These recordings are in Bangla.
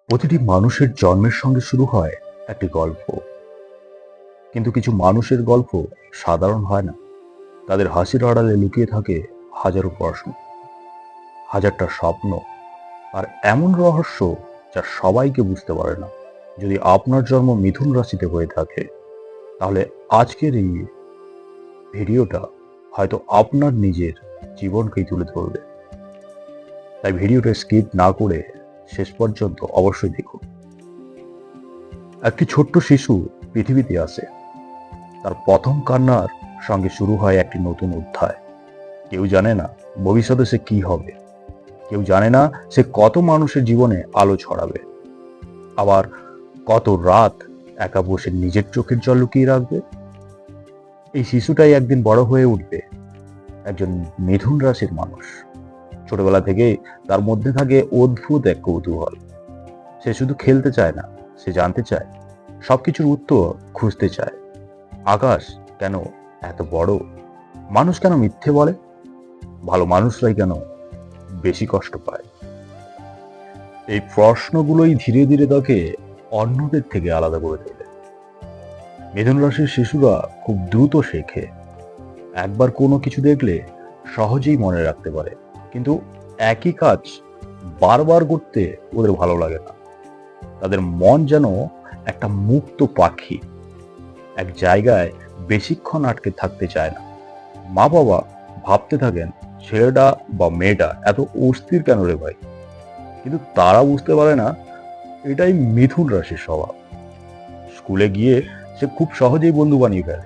প্রতিটি মানুষের জন্মের সঙ্গে শুরু হয় একটি গল্প। কিন্তু কিছু মানুষের গল্প সাধারণ হয় না। তাদের হাসির আড়ালে লুকিয়ে থাকে হাজারো প্রশ্ন, হাজারটা স্বপ্ন, আর এমন রহস্য যা সবাইকে বুঝতে পারে না। যদি আপনার জন্ম মিথুন রাশিতে হয়ে থাকে, তাহলে আজকের এই ভিডিওটা হয়তো আপনার নিজের জীবনকেই তুলে ধরবে। তাই ভিডিওটা স্কিপ না করে শেষ পর্যন্ত অবশ্যই দেখুন। একটি ছোট্ট শিশু পৃথিবীতে আসে। তার প্রথম কান্নার সঙ্গে শুরু হয় একটি নতুন অধ্যায়। কেউ জানে না ভবিষ্যতে সে কি হবে, কেউ জানে না সে কত মানুষের জীবনে আলো ছড়াবে, আবার কত রাত একা বসে নিজের চোখের জল লুকিয়ে রাখবে। এই শিশুটাই একদিন বড় হয়ে উঠবে একজন মিথুন রাশির মানুষ। ছোটবেলা থেকেই তার মধ্যে থাকে অদ্ভুত এক কৌতূহল। সে শুধু খেলতে চায় না, সে জানতে চায়, সবকিছুর উত্তর খুঁজতে চায়। আকাশ কেন এত বড়? মানুষ কেন মিথ্যে বলে? ভালো মানুষরাই কেন বেশি কষ্ট পায়? এই প্রশ্নগুলোই ধীরে ধীরে তাকে অন্যদের থেকে আলাদা করে তোলে। মিথুন রাশির শিশুরা খুব দ্রুত শেখে। একবার কোনো কিছু দেখলে সহজেই মনে রাখতে পারে, কিন্তু একই কাজ বারবার করতে ওদের ভালো লাগে না। তাদের মন যেন একটা মুক্ত পাখি, এক জায়গায় বেশিক্ষণ আটকে থাকতে চায় না। মা বাবা ভাবতে থাকেন, ছেলেটা বা মেয়েটা এত অস্থির কেন রে ভাই? কিন্তু তারা বুঝতে পারে না এটাই মিথুন রাশির স্বভাব। স্কুলে গিয়ে সে খুব সহজেই বন্ধু বানিয়ে ফেলে,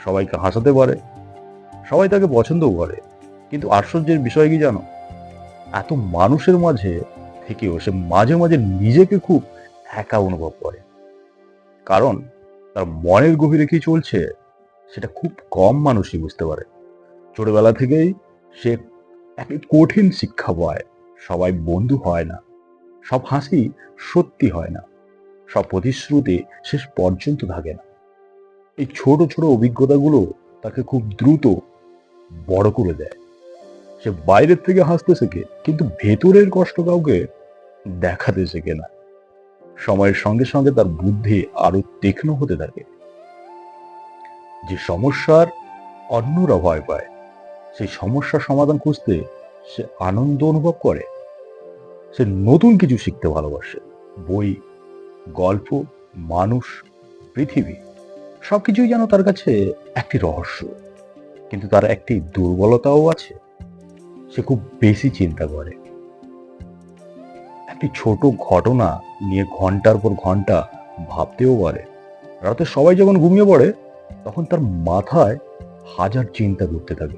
সবাইকে হাসাতে পারে, সবাই তাকে পছন্দও করে। কিন্তু আশ্চর্যের বিষয় কি জানো? এত মানুষের মাঝে থেকেও সে মাঝে মাঝে নিজেকে খুব একা অনুভব করে। কারণ তার মনের গভীরে কি চলছে সেটা খুব কম মানুষই বুঝতে পারে। ছোটবেলা থেকেই সে একটি কঠিন শিক্ষা পায়। সবাই বন্ধু হয় না, সব হাসি সত্যি হয় না, সব প্রতিশ্রুতি শেষ পর্যন্ত থাকে না। এই ছোট ছোট অভিজ্ঞতাগুলো তাকে খুব দ্রুত বড় করে দেয়। সে বাইরের থেকে হাসতে শেখে, কিন্তু ভেতরের কষ্ট কাউকে দেখাতে শেখে না। সময়ের সঙ্গে সঙ্গে তার বুদ্ধি আরো তীক্ষ্ণ হতে থাকে। যে সমস্যার অন্যরা ভয় পায়, সেই সমস্যার সমাধান খুঁজতে সে আনন্দ অনুভব করে। সে নতুন কিছু শিখতে ভালোবাসে। বই, গল্প, মানুষ, পৃথিবী সবকিছুই যেন তার কাছে একটি রহস্য। কিন্তু তার একটি দুর্বলতাও আছে, সে খুব বেশি চিন্তা করে। একটি ছোট ঘটনা নিয়ে ঘন্টার পর ঘন্টা ভাবতেও পারে। রাতে সবাই যখন ঘুমিয়ে পড়ে, তখন তার মাথায় হাজার চিন্তা ঘুরতে থাকে।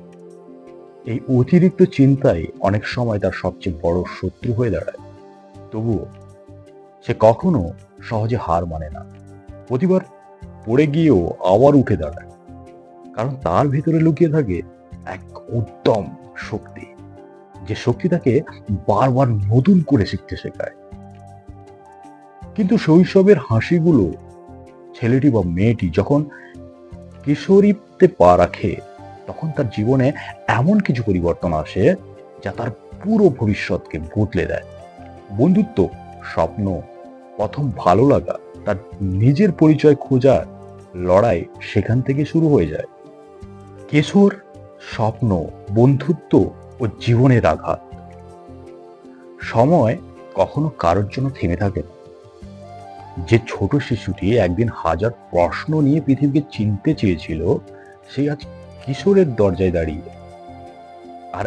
এই অতিরিক্ত চিন্তাই অনেক সময় তার সবচেয়ে বড় শত্রু হয়ে দাঁড়ায়। তবুও সে কখনো সহজে হার মানে না। প্রতিবার পড়ে গিয়েও আবার উঠে দাঁড়ায়, কারণ তার ভিতরে লুকিয়ে থাকে এক উদ্যম শক্তি, যে শক্তি তাকে বারবার নতুন করে শিখতে শেখায়। কিন্তু শৈশবের হাসিগুলো, ছেলেটি বা মেয়েটি যখন কিশোরীতে পা রাখে, তখন তার জীবনে এমন কিছু পরিবর্তন আসে যা তার পুরো ভবিষ্যৎকে বদলে দেয়। বন্ধুত্ব, স্বপ্ন, প্রথম ভালো লাগা, তার নিজের পরিচয় খোঁজার লড়াই সেখান থেকে শুরু হয়ে যায়। কিশোর, স্বপ্ন, বন্ধুত্ব ও জীবনের আঘাত। সময় কখনো কারোর জন্য থেমে থাকে না। যে ছোট শিশুটি একদিন হাজার প্রশ্ন নিয়ে পৃথিবীকে চিনতে চেয়েছিল, সে আজ কিশোরের দরজায় দাঁড়িয়ে। আর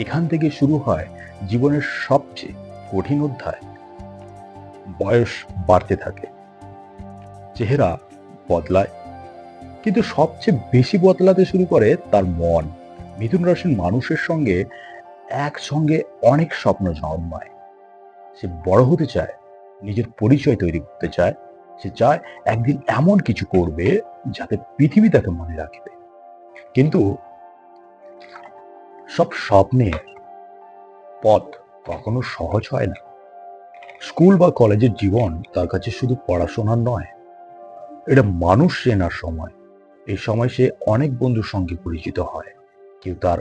এখান থেকে শুরু হয় জীবনের সবচেয়ে কঠিন অধ্যায়। বয়স বাড়তে থাকে, চেহারা বদলায়, কিন্তু সবচেয়ে বেশি বদলাতে শুরু করে তার মন। মিথুন রাশির মানুষের সঙ্গে একসঙ্গে অনেক স্বপ্ন জন্মায়। সে বড় হতে চায়, নিজের পরিচয় তৈরি করতে চায়। সে চায় একদিন এমন কিছু করবে যাতে পৃথিবী তাকে মনে রাখবে। কিন্তু সব স্বপ্নের পথ কখনো সহজ হয় না। স্কুল বা কলেজের জীবন তার কাছে শুধু পড়াশোনার নয়, এটা মানুষ চেনার সময়। এই সময় সে অনেক বন্ধুর সঙ্গে পরিচিত হয়। কেউ তার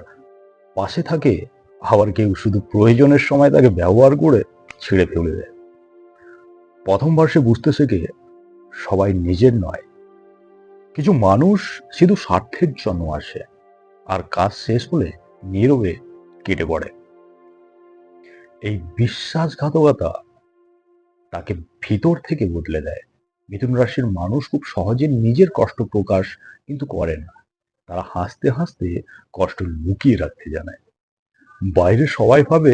পাশে থাকে, আবার কেউ শুধু প্রয়োজনের সময় তাকে ব্যবহার করে ছেড়ে ফেলে দেয়। প্রথমবার সে বুঝতে শেখে সবাই নিজের নয়। কিছু মানুষ শুধু স্বার্থের জন্য আসে, আর কাজ শেষ হলে নীরবে কেটে পড়ে। এই বিশ্বাসঘাতকতা তাকে ভিতর থেকে বদলে দেয়। মিথুন রাশির মানুষ খুব সহজে নিজের কষ্ট প্রকাশ কিন্তু করে না। তারা হাসতে হাসতে কষ্ট লুকিয়ে রাখতে জানে। বাইরে সবাই ভাবে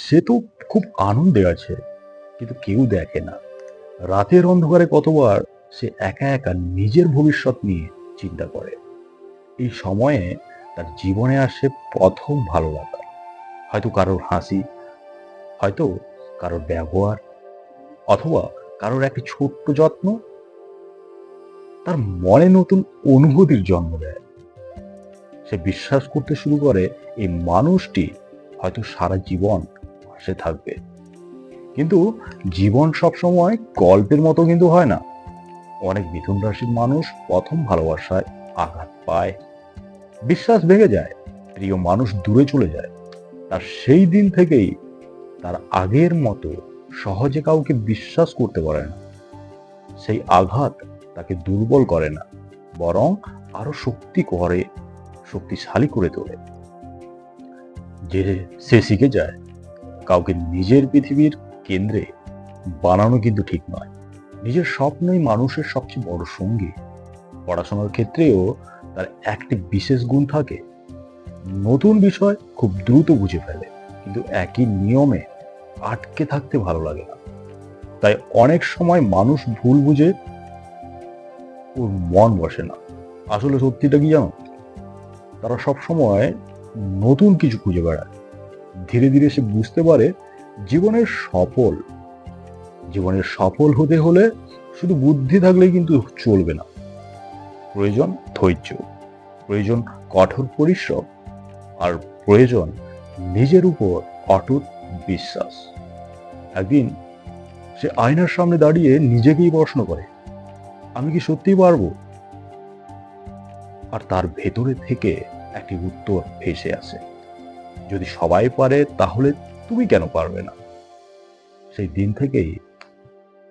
সে তো খুব আনন্দে আছে, কিন্তু কেউ দেখে না রাতের অন্ধকারে কতবার সে একা একা নিজের ভবিষ্যৎ নিয়ে চিন্তা করে। এই সময়ে তার জীবনে আসে প্রথম ভালো লাগা, হয়তো কারোর হাসি, হয়তো কারোর ব্যবহার, অথবা কারোর একটি ছোট্ট যত্ন তার মনে নতুন অনুভূতির জন্ম দেয়। সে বিশ্বাস করতে শুরু করে এই মানুষটি হয়তো সারা জীবন পাশে থাকবে। কিন্তু জীবন সবসময় গল্পের মতো কিন্তু হয় না। অনেক মিথুন রাশির মানুষ প্রথম ভালোবাসায় আঘাত পায়, বিশ্বাস ভেঙে যায়, প্রিয় মানুষ দূরে চলে যায়। তার সেই দিন থেকেই তার আগের মতো সহজে কাউকে বিশ্বাস করতে পারে না। সেই আঘাত তাকে দুর্বল করে না, বরং আরো শক্তিশালী করে তোলে। যে সে শিখে যায় কাউকে নিজের পৃথিবীর কেন্দ্রে বানানো কিন্তু ঠিক নয়। নিজের স্বপ্নই মানুষের সবচেয়ে বড় সঙ্গী। পড়াশোনার ক্ষেত্রেও তার একটি বিশেষ গুণ থাকে, নতুন বিষয় খুব দ্রুত বুঝে ফেলে, কিন্তু একই নিয়মে আটকে থাকতে ভালো লাগে না। তাই অনেক সময় মানুষ ভুল বুঝে ওর মন বসে না। আসলে সত্যিটা কি জানো, তারা সব সময় নতুন কিছু খুঁজে বেড়ায়। ধীরে ধীরে সে বুঝতে পারে জীবনের সফল জীবনের সফল হতে হলে শুধু বুদ্ধি থাকলেই কিন্তু চলবে না। প্রয়োজন ধৈর্য, প্রয়োজন কঠোর পরিশ্রম, আর প্রয়োজন নিজের উপর অটুট বিশ্বাস। একদিন সে আয়নার সামনে দাঁড়িয়ে নিজেকেই প্রশ্ন করে, আমি কি সত্যিই পারবো? আর তার ভেতরে থেকে একটি উত্তর ভেসে আসে, যদি সবাই পারে তাহলে তুমি কেন পারবে না? সেই দিন থেকেই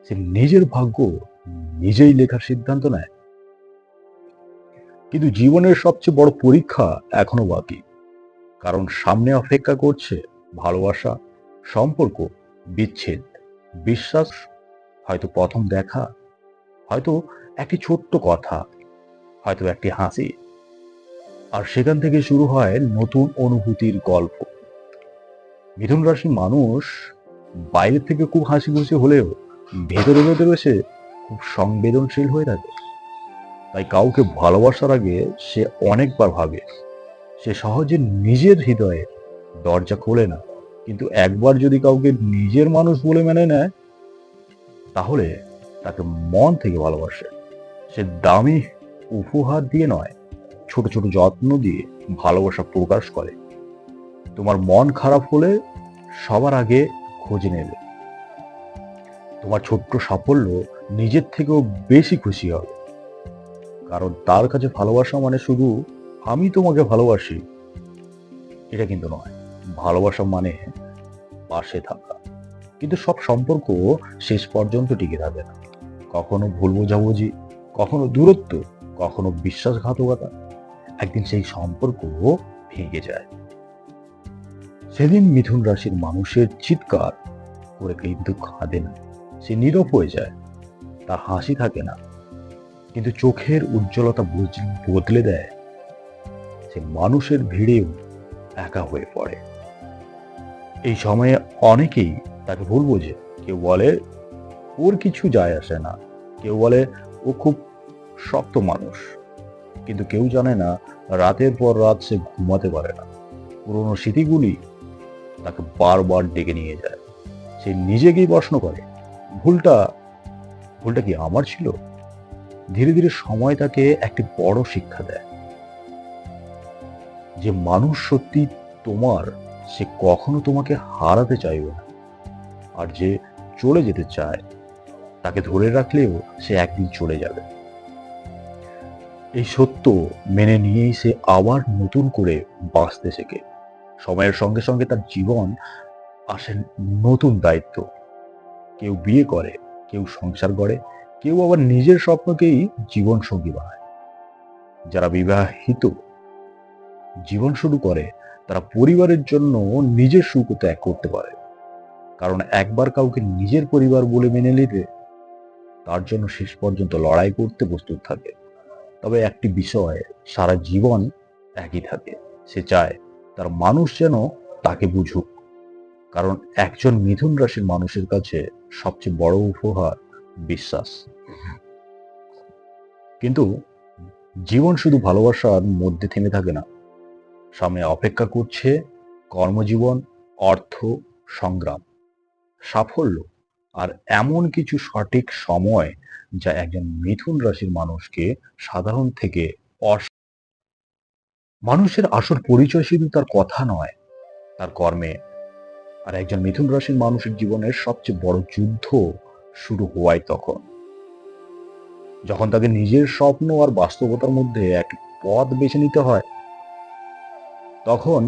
সে নিজের ভাগ্য নিজেই লেখার সিদ্ধান্ত নেয়। কিন্তু জীবনের সবচেয়ে বড় পরীক্ষা এখনো বাকি, কারণ সামনে অপেক্ষা করছে ভালোবাসা, সম্পর্ক, বিচ্ছেদ, বিশ্বাস, হয়তো প্রথম দেখা, হয়তো একটি ছোট্ট কথা, হয়তো একটি হাসি। আর সেখান থেকে শুরু হয় নতুন অনুভূতির গল্প। মিথুন রাশির মানুষ বাইরে থেকে খুব হাসি খুশি হলেও ভেতরে ভেতরে সে খুব সংবেদনশীল হয়ে থাকে। তাই কাউকে ভালোবাসার আগে সে অনেকবার ভাবে। সে সহজে নিজের হৃদয়ে দরজা খোলে না, কিন্তু একবার যদি কাউকে নিজের মানুষ বলে মেনে নেয়, তাহলে তাকে মন থেকে ভালোবাসে। সে দামি উপহার দিয়ে নয়, ছোট ছোট যত্ন দিয়ে ভালোবাসা প্রকাশ করে। তোমার মন খারাপ হলে সবার আগে খোঁজে নেবে। তোমার ছোট্ট সাফল্য নিজের থেকেও বেশি খুশি হবে, কারণ তার কাছে ভালোবাসা মানে শুধু আমি তোমাকে ভালোবাসি এটা কিন্তু নয়। ভালোবাসা মানে পাশে থাকা। কিন্তু সব সম্পর্ক শেষ পর্যন্ত টিকে থাকে না। কখনো ভুল বোঝাবুঝি, কখনো দূরত্ব, কখনো বিশ্বাসঘাতকতা। একদিন সেই সম্পর্ক ভেঙে যায়। সেদিন মিথুন রাশির মানুষের চিৎকার করে কিন্তু কাঁদে না, সে নীরব হয়ে যায়। তার হাসি থাকে না, কিন্তু চোখের উজ্জ্বলতা বদলে দেয়। সে মানুষের ভিড়েও একা হয়ে পড়ে। এই সময়ে অনেকেই তাকে ভুল বোঝে। কেউ বলে ওর কিছু যায় আসে না, কেউ বলে ও খুব শক্ত মানুষ, কিন্তু কেউ জানে না রাতের পর রাত সে ঘুমাতে পারে না। পুরোনো স্মৃতিগুলি তাকে বারবার ডেকে নিয়ে যায়। সে নিজেকেই প্রশ্ন করে, ভুলটা ভুলটা কি আমার ছিল? ধীরে ধীরে সময় তাকে একটি বড় শিক্ষা দেয়, যে মানুষ সত্যি তোমার, সে কখনো তোমাকে হারাতে চাইবে না। আর যে চলে যেতে চায় তাকে ধরে রাখলেও সে একদিন চলে যাবে। এই সত্য মেনে নিয়েই সে আবার নতুন করে বাঁচতে শেখে। সময়ের সঙ্গে সঙ্গে তার জীবন আসে নতুন দায়িত্ব। কেউ বিয়ে করে, কেউ সংসার গড়ে, কেউ আবার নিজের স্বপ্নকেই জীবন সঙ্গী বানায়। যারা বিবাহিত জীবন শুরু করে তারা পরিবারের জন্য নিজের সুখ ত্যাগ করতে পারে, কারণ একবার কাউকে নিজের পরিবার বলে মেনে নিলে তার জন্য শেষ পর্যন্ত লড়াই করতে প্রস্তুত থাকে। তবে একটি বিষয় সারা জীবন একই থাকে, সে চায় তার মানুষ যেন তাকে বুঝুক। কারণ একজন মিথুন রাশির মানুষের কাছে সবচেয়ে বড় উপহার বিশ্বাস। কিন্তু জীবন শুধু ভালোবাসার মধ্যে থেমে থাকে না, সামনে অপেক্ষা করছে কর্মজীবন, অর্থ, সংগ্রাম, সাফল্য আর এমন কিছু সঠিক সময় যা একজন মিথুন রাশির মানুষকে সাধারণ থেকে মানুষের আসল পরিচয় শুধু তার কথা নয়, তার কর্মে। আর একজন মিথুন রাশির মানুষের জীবনের সবচেয়ে বড় যুদ্ধ শুরু হওয়ায় তখন, যখন তাকে নিজের স্বপ্ন আর বাস্তবতার মধ্যে এক পথ বেছে নিতে হয়। তখন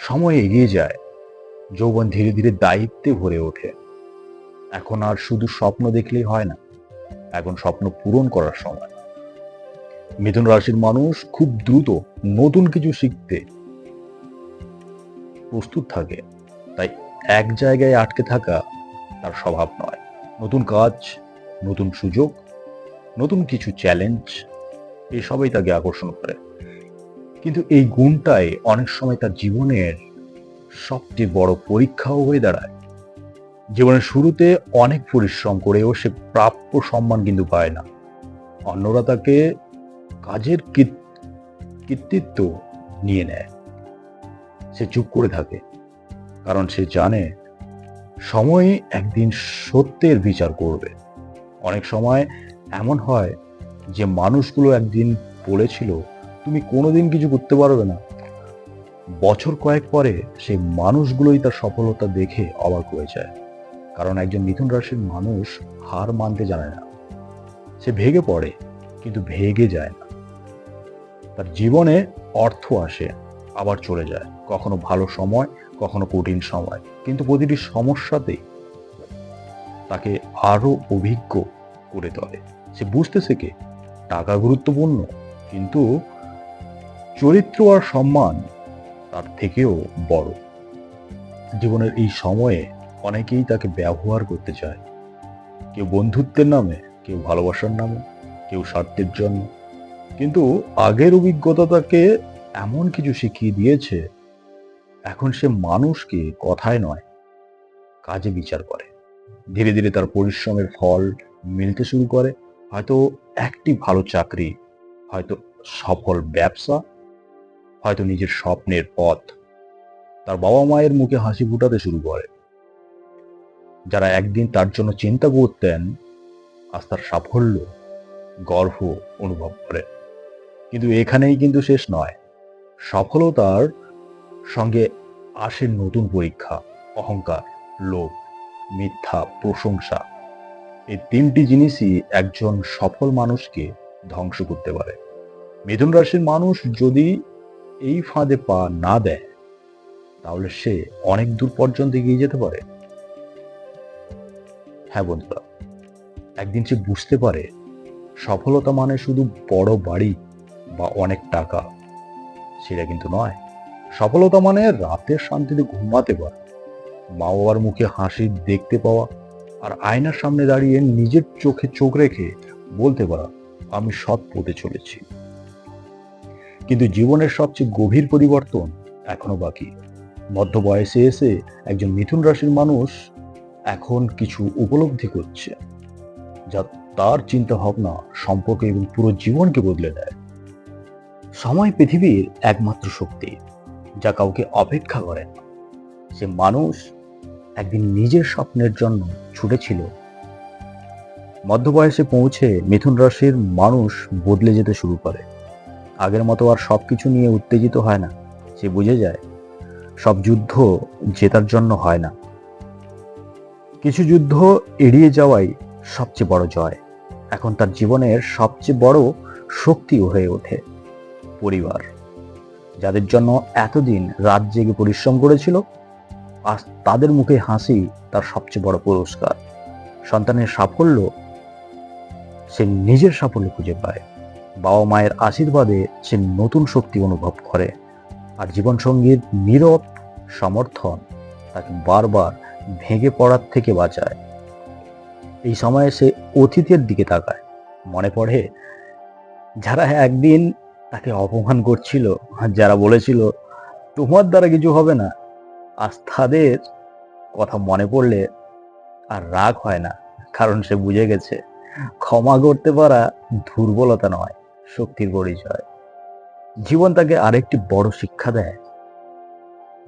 সময় এগিয়ে যায়, যৌবন ধীরে ধীরে দায়িত্বে ভরে ওঠে। এখন আর শুধু স্বপ্ন দেখলেই হয় না, এখন স্বপ্ন পূরণ করার সময়। মিথুন রাশির মানুষ খুব দ্রুত নতুন কিছু শিখতে প্রস্তুত থাকে, তাই এক জায়গায় আটকে থাকা তার স্বভাব নয়। নতুন কাজ, নতুন সুযোগ, নতুন কিছু চ্যালেঞ্জ, এসবই তাকে আকর্ষণ করে। কিন্তু এই গুণটাই অনেক সময় তার জীবনের সবচেয়ে বড় পরীক্ষাও হয়ে দাঁড়ায়। জীবনের শুরুতে অনেক পরিশ্রম করেও সে প্রাপ্য সম্মান কিন্তু পায় না। অন্যরা তাকে কাজের কৃতিত্ব নিয়ে নেয়, সে চুপ করে থাকে, কারণ সে জানে সময় একদিন সত্যের বিচার করবে। অনেক সময় এমন হয় যে মানুষগুলো একদিন বলেছিল তুমি কোনোদিন কিছু করতে পারবে না, বছর কয়েক পরে সেই মানুষগুলোই তার সফলতা দেখে অবাক হয়ে যায়। কারণ একজন মিথুন রাশির মানুষ হার মানতে জানে না, সে ভেঙে পড়ে কিন্তু ভেঙে যায় না। তার জীবনে অর্থ আসে আবার চলে যায়, কখনো ভালো সময়, কখনো কঠিন সময়, কিন্তু প্রতিটি সমস্যাতেই তাকে আরো অভিজ্ঞ করে তোলে। সে বুঝতে শেখে টাকা গুরুত্বপূর্ণ, কিন্তু চরিত্র আর সম্মান তার থেকেও বড়। জীবনের এই সময়ে অনেকেই তাকে ব্যবহার করতে চায়, কেউ বন্ধুত্বের নামে, কেউ ভালোবাসার নামে, কেউ স্বার্থের জন্য। কিন্তু আগের অভিজ্ঞতা তাকে এমন কিছু শিখিয়ে দিয়েছে, এখন সে মানুষকে কথায় নয় কাজে বিচার করে। ধীরে ধীরে তার পরিশ্রমের ফল মিলতে শুরু করে, হয়তো একটি ভালো চাকরি, হয়তো সফল ব্যবসা, হয়তো নিজের স্বপ্নের পথ। তার বাবা মায়ের মুখে হাসি ফুটাতে শুরু করে। যারা একদিন তার জন্য চিন্তা করতেন, আজ তার সাফল্য গর্ব অনুভব করে। কিন্তু এখানেই কিন্তু শেষ নয়, সফলতার সঙ্গে আসে নতুন পরীক্ষা, অহংকার, লোভ, মিথ্যা প্রশংসা। এই তিনটি জিনিসই একজন সফল মানুষকে ধ্বংস করতে পারে। মিথুন রাশির মানুষ যদি এই ফাঁদে পা না দেয়, তাহলে সে অনেক দূর পর্যন্ত এগিয়ে যেতে পারে। হ্যাঁ বন্ধুরা, একদিন সে বুঝতে পারে সফলতা মানে শুধু বড় বাড়ি বা অনেক টাকা, সেটা কিন্তু নয়। সফলতা মানে রাতের শান্তিতে ঘুমাতে পারা, মা বাবার মুখে হাসি দেখতে পাওয়া, আর আয়নার সামনে দাঁড়িয়ে নিজের চোখে চোখ রেখে বলতে পারা আমি সৎ পথে চলেছি। কিন্তু জীবনের সবচেয়ে গভীর পরিবর্তন এখনো বাকি। মধ্য বয়সে এসে একজন মিথুন রাশির মানুষ এখন কিছু উপলব্ধি করছে, যা তার চিন্তা ভাবনা, সম্পর্ক এবং পুরো জীবনকে বদলে দেয়। সময় পৃথিবীর একমাত্র শক্তি যা কাউকে অপেক্ষা করে না। সে মানুষ একদিন নিজের স্বপ্নের জন্য ছুটেছিল। মধ্যবয়সে পৌঁছে মিথুন রাশির মানুষ বদলে যেতে শুরু করে। আগের মতো আর সবকিছু নিয়ে উত্তেজিত হয় না। সে বুঝে যায় সব যুদ্ধ জেতার জন্য হয় না, কিছু যুদ্ধ এড়িয়ে যাওয়াই সবচেয়ে বড় জয়। এখন তার জীবনের সবচেয়ে বড় শক্তি হয়ে ওঠে পরিবার, যাদের জন্য এতদিন রাত জেগে পরিশ্রম করেছিল। আজ তাদের মুখে হাসি তার সবচেয়ে বড় পুরস্কার। সন্তানের সাফল্য সে নিজের সাফল্য খুঁজে পায়, বাবা মায়ের আশীর্বাদে সে নতুন শক্তি অনুভব করে, আর জীবনসঙ্গীর নীরব সমর্থন তাকে বারবার ভেঙে পড়ার থেকে বাঁচায়। এই সময়ে সে অতীতের দিকে তাকায়, মনে পড়ে যারা একদিন তাকে অপমান করছিল, যারা বলেছিল তোমার দ্বারা কিছু হবে না, আজ তাদের কথা মনে পড়লে আর রাগ হয় না, কারণ সে বুঝে গেছে ক্ষমা করতে পারা দুর্বলতা নয়, শক্তির পরিচয়। জীবন তাকে আরেকটি বড় শিক্ষা দেয়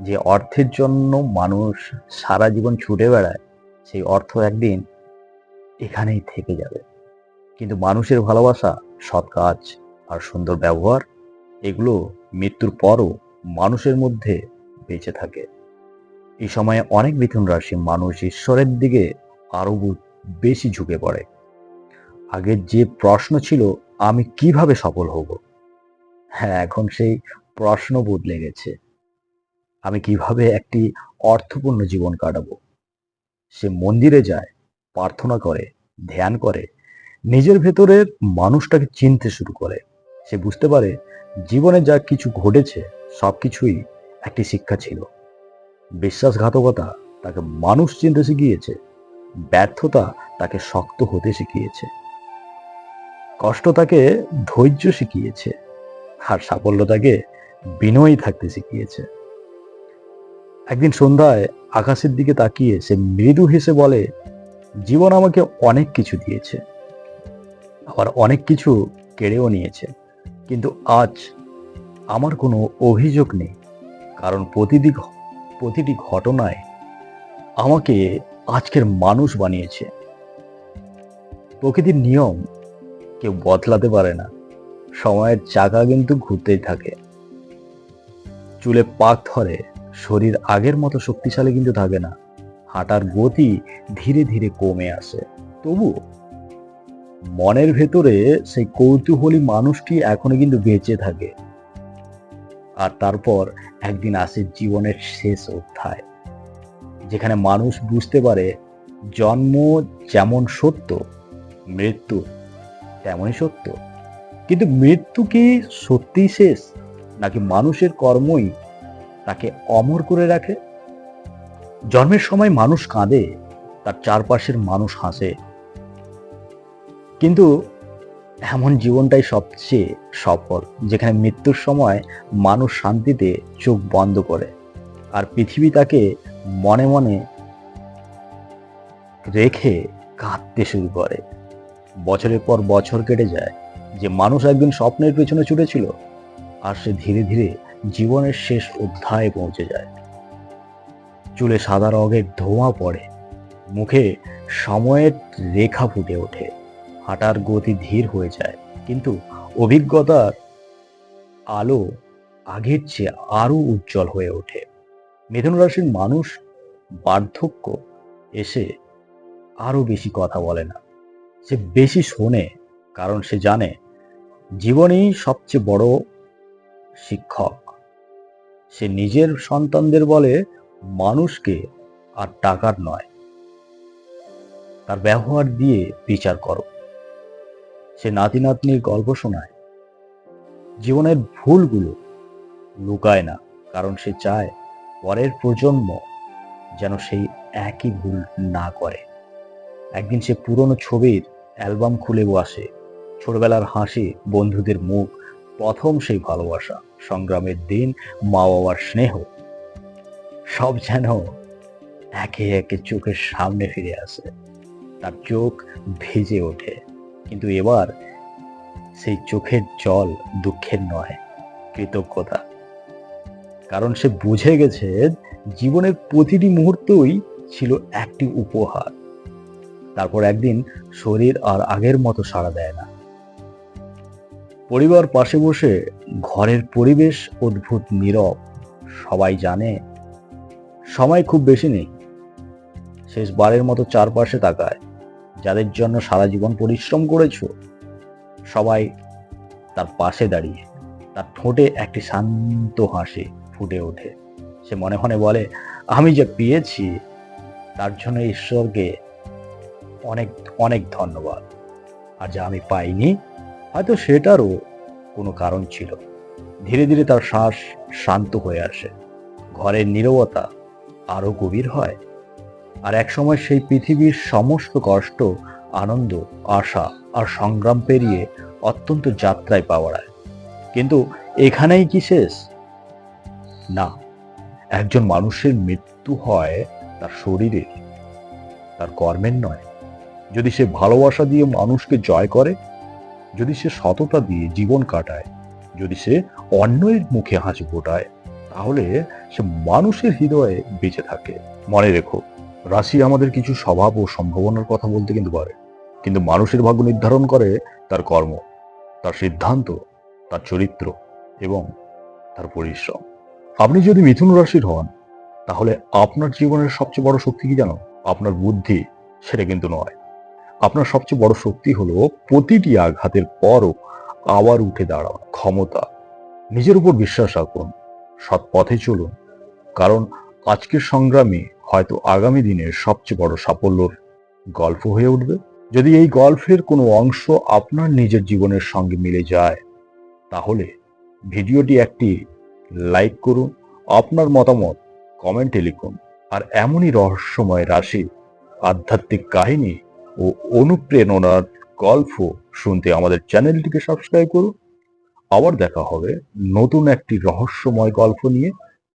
যে অর্থের জন্য মানুষ সারা জীবন ছুটে বেড়ায়, সেই অর্থ একদিন এখানেই থেকে যাবে, কিন্তু মানুষের ভালোবাসা, সৎ কাজ আর সুন্দর ব্যবহার, এগুলো মৃত্যুর পরও মানুষের মধ্যে বেঁচে থাকে। এই সময়ে অনেক মিথুন রাশি মানুষ ঈশ্বরের দিকে আরো বেশি ঝুঁকে পড়ে। আগের যে প্রশ্ন ছিল আমি কিভাবে সফল হব, হ্যাঁ এখন সেই প্রশ্ন বদলে গেছে, আমি কিভাবে একটি অর্থপূর্ণ জীবন কাটাবো। সে মন্দিরে যায়, প্রার্থনা করে, ধ্যান করে, নিজের ভেতরের মানুষটাকে চিনতে শুরু করে। সে বুঝতে পারে জীবনে যা কিছু ঘটেছে সবকিছুই একটি শিক্ষা ছিল। বিশ্বাসঘাতকতা তাকে মানুষ চিনতে শিখিয়েছে, ব্যর্থতা তাকে শক্ত হতে শিখিয়েছে, কষ্ট তাকে ধৈর্য শিখিয়েছে, আর সাফল্য তাকে বিনয়ী থাকতে শিখিয়েছে। একদিন সন্ধ্যায় আকাশের দিকে তাকিয়ে সে মৃদু হেসে বলে, জীবন আমাকে অনেক কিছু দিয়েছে, আবার অনেক কিছু কেড়েও নিয়েছে, কিন্তু আজ আমার কোনো অভিযোগ নেই, কারণ প্রতিটি ঘটনায় আমাকে আজকের মানুষ বানিয়েছে। প্রকৃতির নিয়ম কেউ বদলাতে পারে না, সময়ের চাকা কিন্তু ঘুরতেই থাকে। চুলে পাক ধরে, শরীর আগের মতো শক্তিশালী কিন্তু থাকে না, হাঁটার গতি ধীরে ধীরে কমে আসে, তবু মনের ভেতরে সেই কৌতূহলী মানুষটি এখনো কিন্তু বেঁচে থাকে। আর তারপর একদিন আসে জীবনের শেষ অধ্যায়, যেখানে মানুষ বুঝতে পারে জন্ম যেমন সত্য, মৃত্যু তেমনই সত্য। কিন্তু মৃত্যু কি সত্যিই শেষ, নাকি মানুষের কর্মই তাকে অমর করে রাখে? জন্মের সময় মানুষ কাঁদে, তার চারপাশের মানুষ হাসে, কিন্তু এমন জীবনটাই সবচেয়ে সফল, যেখানে মৃত্যুর সময় মানুষ শান্তিতে চোখ বন্ধ করে, আর পৃথিবী তাকে মনে মনে রেখে কাঁদতে শুরু করে। বছরের পর বছর কেটে যায়, যে মানুষ একদিন স্বপ্নের পেছনে ছুটেছিল, আর সে ধীরে ধীরে জীবনের শেষ অধ্যায়ে পৌঁছে যায়। চুলে সাদা রঙের ধোঁয়া পড়ে, মুখে সময়ের রেখা ফুটে ওঠে, হাঁটার গতি ধীর হয়ে যায়, কিন্তু অভিজ্ঞতার আলো আগের চেয়ে আরো উজ্জ্বল হয়ে ওঠে। মিথুন রাশির মানুষ বার্ধক্য এসে আরো বেশি কথা বলে না, সে বেশি শোনে, কারণ সে জানে জীবনেই সবচেয়ে বড় শিক্ষক। সে নিজের সন্তানদের বলে মানুষকে আর টাকার নয়, তার ব্যবহার দিয়ে বিচার করো। সে নাতি নাতনির গল্প শোনায়, জীবনের ভুলগুলো লুকায় না, কারণ সে চায় পরের প্রজন্ম যেন সেই একই ভুল না করে। একদিন সে পুরনো ছবির অ্যালবাম খুলে বসে, ছোটবেলার হাসি, বন্ধুদের মুখ, প্রথম সেই ভালোবাসা, সংগ্রামের দিন, মা বাবার স্নেহ, সব যেন একে একে চোখের সামনে ফিরে আসে। তার চোখ ভিজে ওঠে, কিন্তু এবার সেই চোখের জল দুঃখের নয়, কৃতজ্ঞতা, কারণ সে বুঝে গেছে জীবনের প্রতিটি মুহূর্তই ছিল একটি উপহার। তারপর একদিন শরীর আর আগের মতো সাড়া দেয় না। পরিবার পাশে বসে, ঘরের পরিবেশ অদ্ভুত নীরব, সবাই জানে সময় খুব বেশি নেই। শেষবারের মতো চারপাশে তাকায়, যাদের জন্য সারা জীবন পরিশ্রম করেছো সবাই তার পাশে দাঁড়িয়ে, তার ঠোঁটে একটি শান্ত হাসি ফুটে ওঠে। সে মনে মনে বলে, আমি যে পেয়েছি তার জন্য ঈশ্বরকে অনেক অনেক ধন্যবাদ। আর যা আমি পাইনি, হয়তো সেটারও কোনো কারণ ছিল। ধীরে ধীরে তার শ্বাস শান্ত হয়ে আসে, ঘরের নীরবতা আরো গভীর হয়। আর একসময় সেই পৃথিবীর সমস্ত কষ্ট, আনন্দ, আশা আর সংগ্রাম পেরিয়ে অত্যন্ত যাত্রায় পা বাড়ায়। কিন্তু এখানেই কি শেষ? না। একজন মানুষের মৃত্যু হয় তার শরীরের, তার কর্মের নয়। যদি সে ভালোবাসা দিয়ে মানুষকে জয় করে, যদি সে সততা দিয়ে জীবন কাটায়, যদি সে অন্যের মুখে হাসি ফোটায়, তাহলে সে মানুষের হৃদয়ে বেঁচে থাকে। মনে রেখো, রাশি আমাদের কিছু স্বভাব ও সম্ভাবনার কথা বলতে কিন্তু পারে, কিন্তু মানুষের ভাগ্য নির্ধারণ করে তার কর্ম, তার সিদ্ধান্ত, তার চরিত্র এবং তার পরিশ্রম। আপনি যদি মিথুন রাশির হন, তাহলে আপনার জীবনের সবচেয়ে বড় শক্তি কি জানো? আপনার বুদ্ধি, সেটা কিন্তু নয়। আপনার সবচেয়ে বড় শক্তি হলো প্রতিটি আঘাতের পরও আবার উঠে দাঁড়ানো ক্ষমতা। নিজের উপর বিশ্বাস রাখুন, সৎ পথে চলুন, কারণ আজকের সংগ্রামী হয়তো আগামী দিনের সবচেয়ে বড় সাফল্যর গল্প হয়ে উঠবে। যদি এই গল্পের কোনো অংশ আপনার নিজের জীবনের সঙ্গে মিলে যায়, তাহলে ভিডিওটি একটি লাইক করুন, আপনার মতামত কমেন্টে লিখুন। আর এমনই রহস্যময় রাশি, আধ্যাত্মিক কাহিনী ও অনুপ্রেরণার গল্প শুনতে আমাদের চ্যানেলটিকে সাবস্ক্রাইব করুন। আবার দেখা হবে নতুন একটি রহস্যময় গল্প নিয়ে।